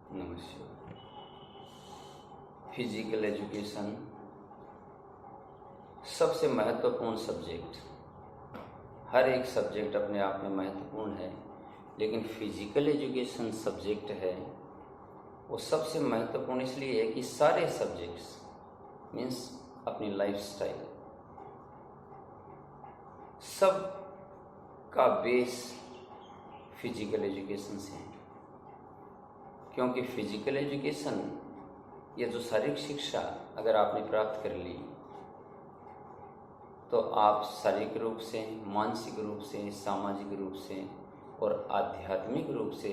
नमस्कार। Physical education सबसे महत्वपूर्ण सब्जेक्ट। हर एक सब्जेक्ट अपने आप में महत्वपूर्ण है, लेकिन फिजिकल एजुकेशन सब्जेक्ट है वो सबसे महत्वपूर्ण इसलिए है कि सारे सब्जेक्ट्स मीन्स अपनी लाइफस्टाइल सब का बेस फिजिकल एजुकेशन से है। क्योंकि फिजिकल एजुकेशन ये जो शारीरिक शिक्षा अगर आपने प्राप्त कर ली तो आप शारीरिक रूप से, मानसिक रूप से, सामाजिक रूप से और आध्यात्मिक रूप से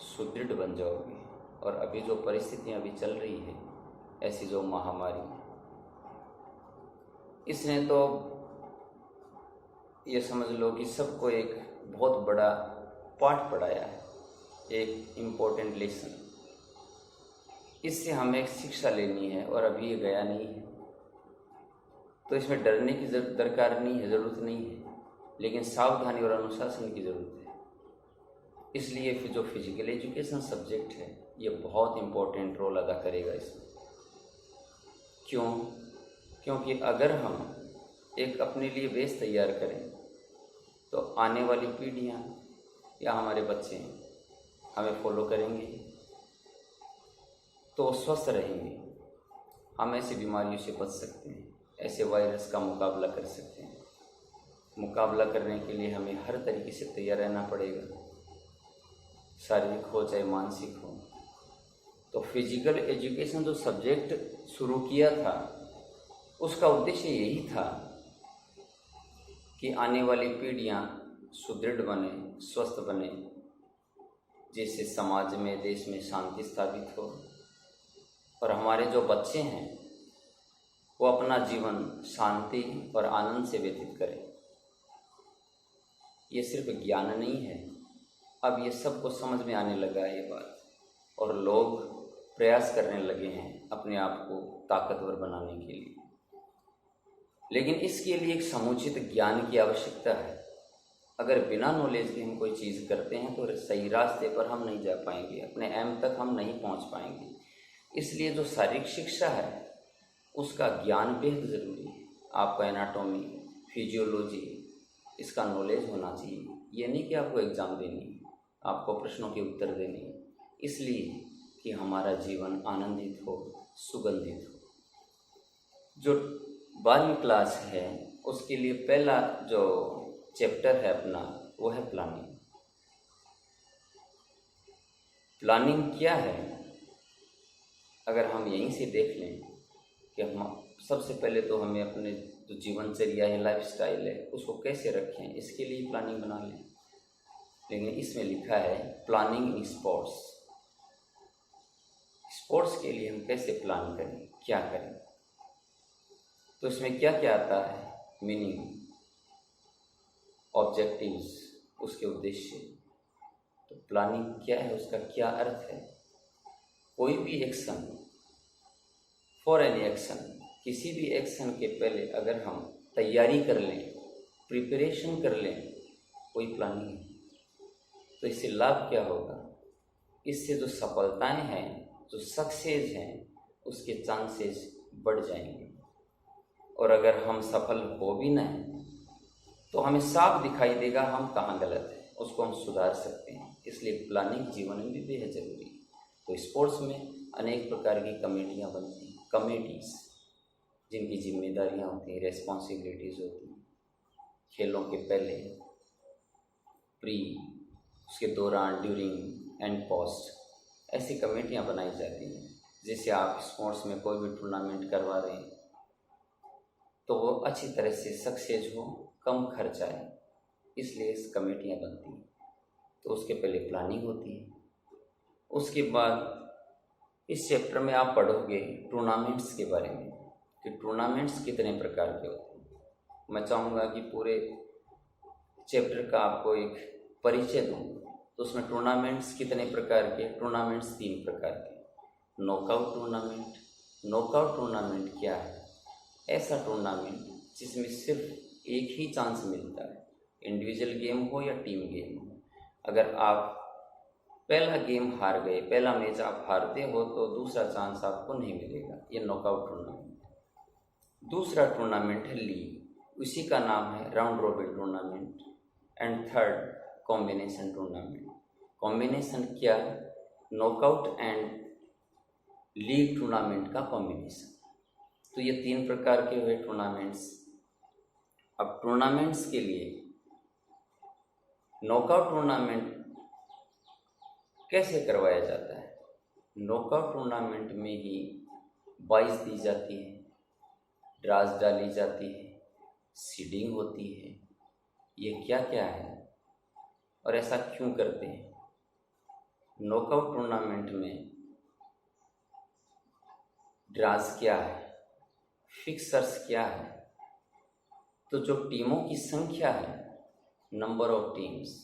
सुदृढ़ बन जाओगे। और अभी जो परिस्थितियां अभी चल रही है, ऐसी जो महामारी, इसने तो ये समझ लो कि सबको एक बहुत बड़ा पाठ पढ़ाया है, एक इम्पोर्टेंट लेसन। इससे हमें एक शिक्षा लेनी है और अभी ये गया नहीं है, तो इसमें डरने की दरकार नहीं है, ज़रूरत नहीं है, लेकिन सावधानी और अनुशासन की ज़रूरत है। इसलिए फिर जो फिजिकल एजुकेशन सब्जेक्ट है ये बहुत इम्पोर्टेंट रोल अदा करेगा इसमें। क्यों? क्योंकि अगर हम एक अपने लिए बेस तैयार करें तो आने वाली पीढ़ियाँ या हमारे बच्चे हमें फॉलो करेंगे तो स्वस्थ रहेंगे। हम ऐसी बीमारियों से बच सकते हैं, ऐसे वायरस का मुकाबला कर सकते हैं। मुकाबला करने के लिए हमें हर तरीके से तैयार रहना पड़ेगा, शारीरिक हो चाहे मानसिक हो। तो फिजिकल एजुकेशन जो सब्जेक्ट शुरू किया था उसका उद्देश्य यही था कि आने वाली पीढ़ियाँ सुदृढ़ बने, स्वस्थ बने, जिससे समाज में, देश में शांति स्थापित हो और हमारे जो बच्चे हैं वो अपना जीवन शांति और आनंद से व्यतीत करें। ये सिर्फ ज्ञान नहीं है, अब ये सबको समझ में आने लगा है ये बात, और लोग प्रयास करने लगे हैं अपने आप को ताकतवर बनाने के लिए। लेकिन इसके लिए एक समुचित ज्ञान की आवश्यकता है। अगर बिना नॉलेज के हम कोई चीज़ करते हैं तो सही रास्ते पर हम नहीं जा पाएंगे, अपने एम तक हम नहीं पहुंच पाएंगे। इसलिए जो शारीरिक शिक्षा है उसका ज्ञान बेहद ज़रूरी है। आपको एनाटॉमी, फिजियोलॉजी, इसका नॉलेज होना चाहिए। ये नहीं कि आपको एग्ज़ाम देनी, आपको प्रश्नों के उत्तर देने, इसलिए कि हमारा जीवन आनंदित हो, सुगंधित हो। जो 12वीं क्लास है उसके लिए पहला जो चैप्टर है अपना वो है प्लानिंग। प्लानिंग क्या है? अगर हम यहीं से देख लें कि हम सबसे पहले तो हमें अपने जो जीवनचर्या है, लाइफस्टाइल है, उसको कैसे रखें, इसके लिए प्लानिंग बना लें। लेकिन इसमें लिखा है प्लानिंग इन स्पोर्ट्स। स्पोर्ट्स के लिए हम कैसे प्लान करें, क्या करें, तो इसमें क्या क्या आता है? मीनिंग, ऑब्जेक्टिव्स, उसके उद्देश्य। तो प्लानिंग क्या है, उसका क्या अर्थ है? कोई भी एक्शन, फॉर एनी एक्शन, किसी भी एक्शन के पहले अगर हम तैयारी कर लें, प्रिपरेशन कर लें, कोई प्लानिंग है, तो इससे लाभ क्या होगा? इससे जो सफलताएं हैं, जो सक्सेस हैं, उसके चांसेस बढ़ जाएंगे। और अगर हम सफल हो भी नहीं तो हमें साफ दिखाई देगा हम कहाँ गलत हैं, उसको हम सुधार सकते हैं। इसलिए प्लानिंग जीवन में भी बेहद ज़रूरी है। तो स्पोर्ट्स में अनेक प्रकार की कमेटियाँ बनती हैं, कमेटीज़, जिनकी जिम्मेदारियाँ होती हैं, रेस्पॉन्सिबिलिटीज़ होती हैं। खेलों के पहले, प्री, उसके दौरान, ड्यूरिंग एंड पोस्ट, ऐसी कमेटियाँ बनाई जाती हैं जिससे आप स्पोर्ट्स में कोई भी टूर्नामेंट करवा रहे हैं तो वो अच्छी तरह से सक्सेस हो, कम खर्च आए, इसलिए इस कमेटियाँ बनती हैं। तो उसके पहले प्लानिंग होती है। उसके बाद इस चैप्टर में आप पढ़ोगे टूर्नामेंट्स के बारे में कि टूर्नामेंट्स कितने प्रकार के होते हैं। मैं चाहूँगा कि पूरे चैप्टर का आपको एक परिचय दूँ। तो उसमें टूर्नामेंट्स कितने प्रकार के? टूर्नामेंट्स 3 प्रकार के। Knockout tournament. नॉकआउट टूर्नामेंट क्या है? ऐसा टूर्नामेंट जिसमें सिर्फ एक ही चांस मिलता है, इंडिविजुअल गेम हो या टीम गेम हो। अगर आप पहला गेम हार गए, पहला मैच आप हारते हो तो दूसरा चांस आपको नहीं मिलेगा। ये नॉकआउट टूर्नामेंट। दूसरा टूर्नामेंट है लीग, उसी का नाम है round robin tournament. And third combination tournament. Combination क्या? नॉकआउट एंड लीग टूर्नामेंट का कॉम्बिनेशन। तो ये 3 प्रकार के हुए टूर्नामेंट्स। अब टूर्नामेंट्स के लिए नॉकआउट टूर्नामेंट कैसे करवाया जाता है? नॉकआउट टूर्नामेंट में ही बाइज दी जाती है, ड्राज डाली जाती है, सीडिंग होती है। ये क्या क्या है और ऐसा क्यों करते हैं? नॉकआउट टूर्नामेंट में ड्राज क्या है, फिक्सर्स क्या है? तो जो टीमों की संख्या है, नंबर ऑफ टीम्स,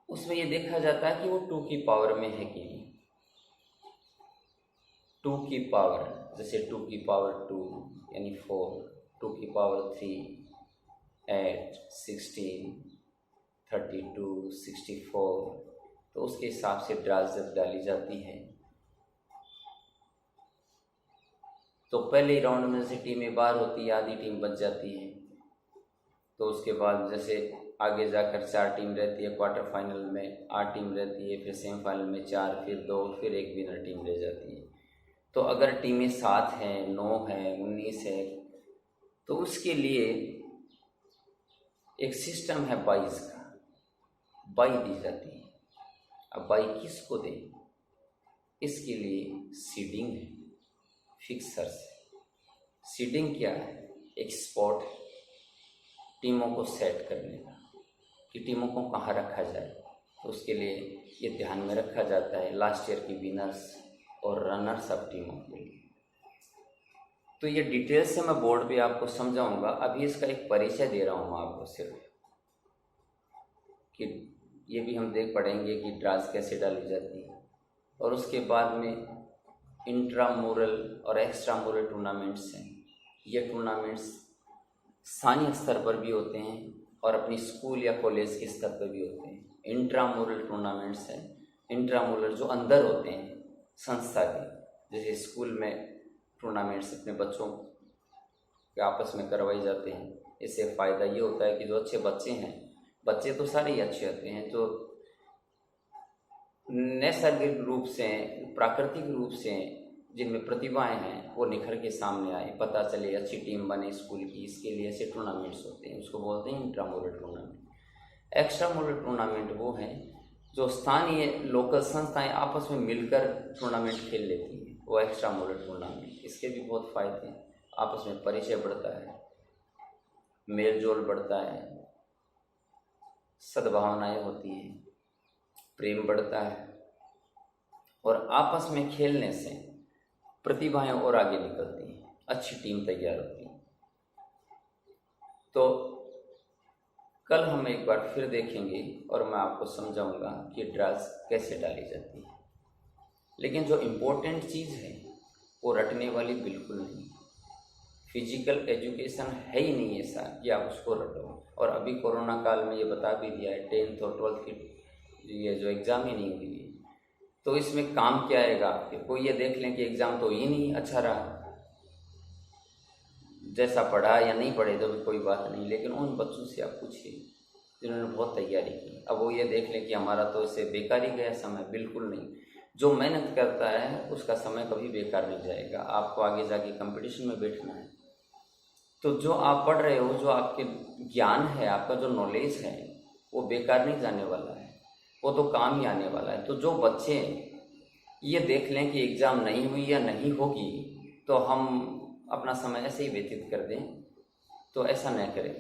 उसमें ये देखा जाता है कि वो 2 की पावर में है कि नहीं। 2 की पावर, जैसे 2 की पावर 2 यानी 4, 2 की पावर 3 8 16 32 64, तो उसके हिसाब से ड्राज जब डाली जाती है तो पहले ही राउंड में से टीमें बाहर होती है, आधी टीम बच जाती है। तो उसके बाद जैसे आगे जाकर 4 टीम रहती है, क्वार्टर फाइनल में 8 टीम रहती है, फिर सेमीफाइनल में 4, फिर 2, फिर एक विनर टीम रह जाती है। तो अगर टीमें 7 हैं, 9 हैं, 19 है, तो उसके लिए एक सिस्टम है बाइज का, बाई दी जाती है। अब बाई किसको दें? इसके लिए सीडिंग है, फिक्सर्स है। सीडिंग क्या है? एक स्पॉट है टीमों को सेट करने का कि टीमों को कहाँ रखा जाए। तो उसके लिए ये ध्यान में रखा जाता है लास्ट ईयर की विनर्स और रनर्स अप टीमों के लिए। तो ये डिटेल से मैं बोर्ड पे आपको समझाऊंगा। अभी इसका एक परिचय दे रहा हूँ मैं आपको सिर्फ, कि ये भी हम देख पड़ेंगे कि ड्राज कैसे डाली जाती है। और उसके बाद में इंट्रामुरल और एक्स्ट्रामुरल टूर्नामेंट्स हैं। ये टूर्नामेंट्स स्थानीय स्तर पर भी होते हैं और अपनी स्कूल या कॉलेज के स्तर पर भी होते हैं। इंट्रामुरल टूर्नामेंट्स हैं। इंट्रामुरल जो अंदर होते हैं संस्था के, जैसे स्कूल में टूर्नामेंट्स अपने बच्चों के आपस में करवाई जाते हैं। इससे फ़ायदा ये होता है कि जो अच्छे बच्चे हैं, बच्चे तो सारे ही अच्छे होते हैं, जो नैसर्गिक रूप से, प्राकृतिक रूप से जिनमें प्रतिभाएं हैं, वो निखर के सामने आए, पता चले, अच्छी टीम बने स्कूल की। इसके लिए ऐसे टूर्नामेंट्स होते हैं, उसको बोलते हैं इंट्रामुरल टूर्नामेंट। एक्स्ट्रामुरल टूर्नामेंट वो हैं जो स्थानीय लोकल संस्थाएं आपस में मिलकर टूर्नामेंट खेल लेती हैं, वो एक्स्ट्रामुरल टूर्नामेंट। इसके भी बहुत फ़ायदे हैं, आपस में परिचय बढ़ता है, मेल जोल बढ़ता है, सद्भावनाएँ होती हैं, प्रेम बढ़ता है, और आपस में खेलने से प्रतिभाएं और आगे निकलती हैं, अच्छी टीम तैयार होती है। तो कल हम एक बार फिर देखेंगे और मैं आपको समझाऊंगा कि ड्राज कैसे डाली जाती है। लेकिन जो इम्पोर्टेंट चीज़ है वो रटने वाली बिल्कुल नहीं। फिजिकल एजुकेशन है ही नहीं ऐसा कि आप उसको रटो। और अभी कोरोना काल में ये बता भी दिया है, 10th और 12th की ये जो एग्ज़ाम ही नहीं हुई है, तो इसमें काम क्या आएगा आपके? कोई ये देख लें कि एग्ज़ाम तो ही नहीं अच्छा रहा, जैसा पढ़ा या नहीं पढ़े तो भी कोई बात नहीं, लेकिन उन बच्चों से आप पूछिए जिन्होंने बहुत तैयारी की। अब वो ये देख लें कि हमारा तो इससे बेकार ही गया समय। बिल्कुल नहीं। जो मेहनत करता है उसका समय कभी बेकार नहीं जाएगा। आपको आगे जाके कंपटीशन में बैठना है, तो जो आप पढ़ रहे हो, जो आपके ज्ञान है, आपका जो नॉलेज है, वो बेकार नहीं जाने वाला है, वो तो काम ही आने वाला है। तो जो बच्चे ये देख लें कि एग्ज़ाम नहीं हुई या नहीं होगी तो हम अपना समय ऐसे ही व्यतीत कर दें, तो ऐसा न करें।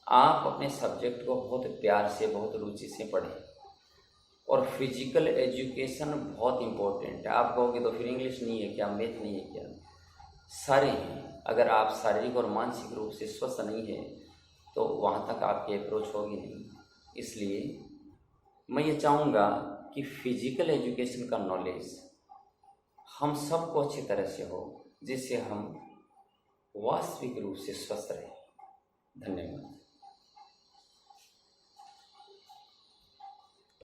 आप अपने सब्जेक्ट को बहुत प्यार से, बहुत रुचि से पढ़ें। और फिजिकल एजुकेशन बहुत इम्पोर्टेंट है। आप कहोगे तो फिर इंग्लिश नहीं है क्या, मैथ नहीं है क्या? सारे हैं। अगर आप शारीरिक और मानसिक रूप से स्वस्थ नहीं है तो वहाँ तक आपकी अप्रोच होगी नहीं। इसलिए मैं ये चाहूँगा कि फिजिकल एजुकेशन का नॉलेज हम सबको अच्छी तरह से हो, जिससे हम वास्तविक रूप से स्वस्थ रहें। धन्यवाद।